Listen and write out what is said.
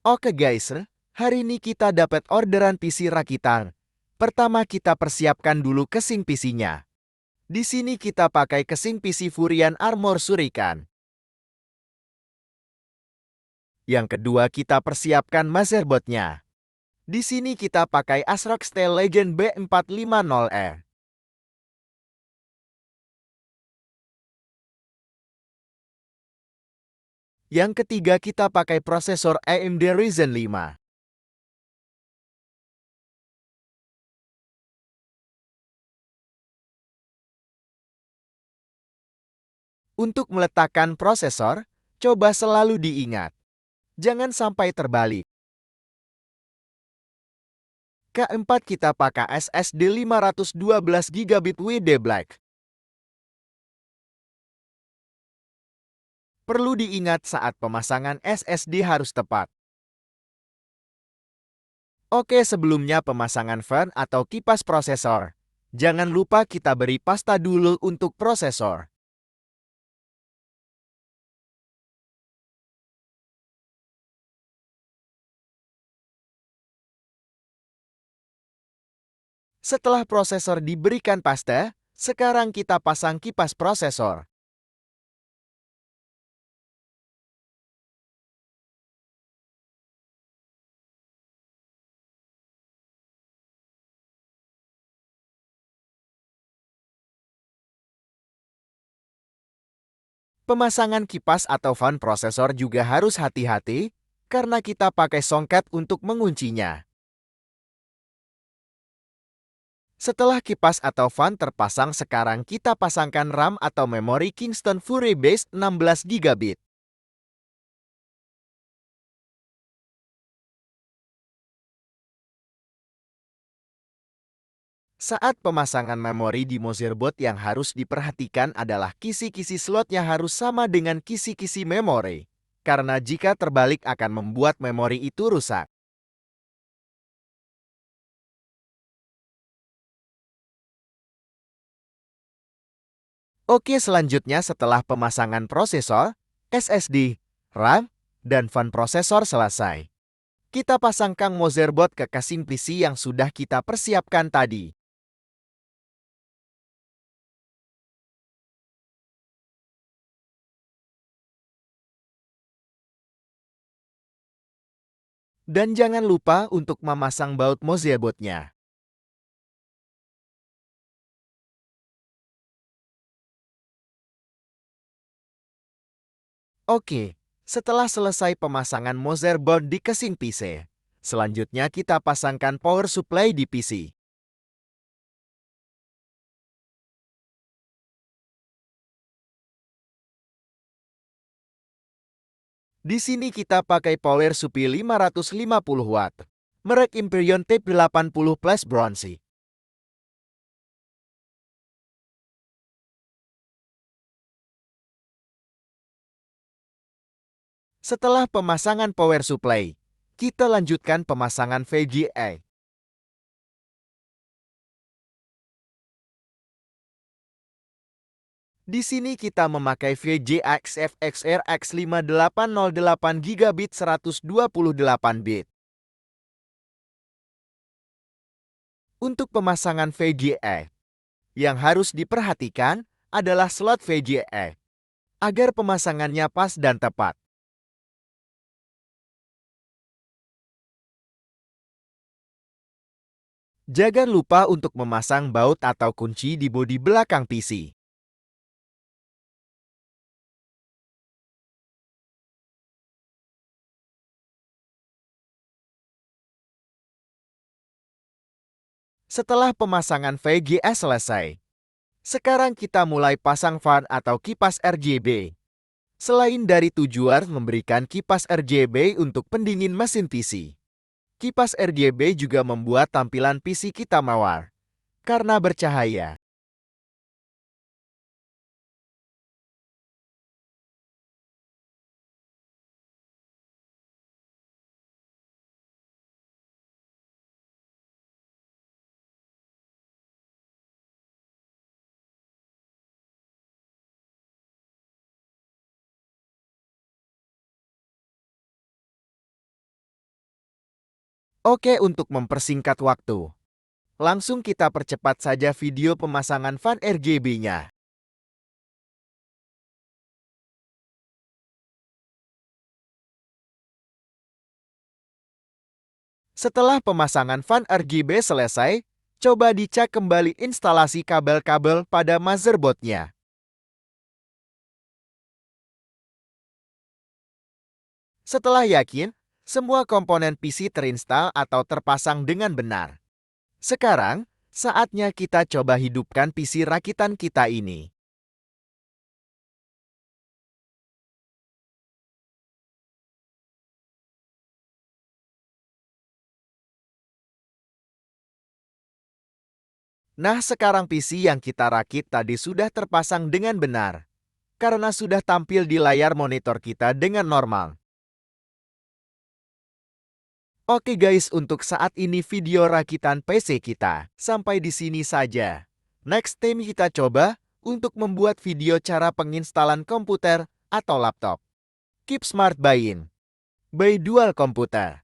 Oke guys, hari ini kita dapat orderan PC rakitan. Pertama kita persiapkan dulu casing PC-nya. Di sini kita pakai casing PC Furion Armor Shuriken. Yang kedua kita persiapkan motherboard-nya. Di sini kita pakai ASRock Steel Legend B450E. Yang ketiga kita pakai prosesor AMD Ryzen 5. Untuk meletakkan prosesor, coba selalu diingat. Jangan sampai terbalik. Keempat kita pakai SSD 512 GB WD Black. Perlu diingat saat pemasangan SSD harus tepat. Oke, sebelumnya pemasangan fan atau kipas prosesor. Jangan lupa kita beri pasta dulu untuk prosesor. Setelah prosesor diberikan pasta, sekarang kita pasang kipas prosesor. Pemasangan kipas atau fan prosesor juga harus hati-hati, karena kita pakai songket untuk menguncinya. Setelah kipas atau fan terpasang, sekarang kita pasangkan RAM atau memori Kingston Fury Base 16 GB. Saat pemasangan memori di motherboard, yang harus diperhatikan adalah kisi-kisi slotnya harus sama dengan kisi-kisi memori. Karena jika terbalik akan membuat memori itu rusak. Oke, selanjutnya setelah pemasangan prosesor, SSD, RAM, dan fan prosesor selesai, kita pasangkan motherboard ke casing PC yang sudah kita persiapkan tadi. Dan jangan lupa untuk memasang baut motherboard-nya. Oke, setelah selesai pemasangan motherboard di casing PC, selanjutnya kita pasangkan power supply di PC. Di sini kita pakai power supply 550 watt, merek Imperion Tape 80 Plus Bronze. Setelah pemasangan power supply, kita lanjutkan pemasangan VGA. Di sini kita memakai VGA XFX X5808 GB 128 bit. Untuk pemasangan VGA, yang harus diperhatikan adalah slot VGA, agar pemasangannya pas dan tepat. Jangan lupa untuk memasang baut atau kunci di bodi belakang PC. Setelah pemasangan VGA selesai, sekarang kita mulai pasang fan atau kipas RGB. Selain dari tujuan memberikan kipas RGB untuk pendingin mesin PC, kipas RGB juga membuat tampilan PC kita mewah karena bercahaya. Oke, untuk mempersingkat waktu, langsung kita percepat saja video pemasangan fan RGB-nya. Setelah pemasangan fan RGB selesai, coba dicek kembali instalasi kabel-kabel pada motherboard-nya. Setelah yakin, semua komponen PC terinstall atau terpasang dengan benar. Sekarang, saatnya kita coba hidupkan PC rakitan kita ini. Nah, sekarang PC yang kita rakit tadi sudah terpasang dengan benar, karena sudah tampil di layar monitor kita dengan normal. Oke guys, untuk saat ini video rakitan PC kita sampai di sini saja. Next time kita coba untuk membuat video cara penginstalan komputer atau laptop. Keep smart buying by Dual Komputer.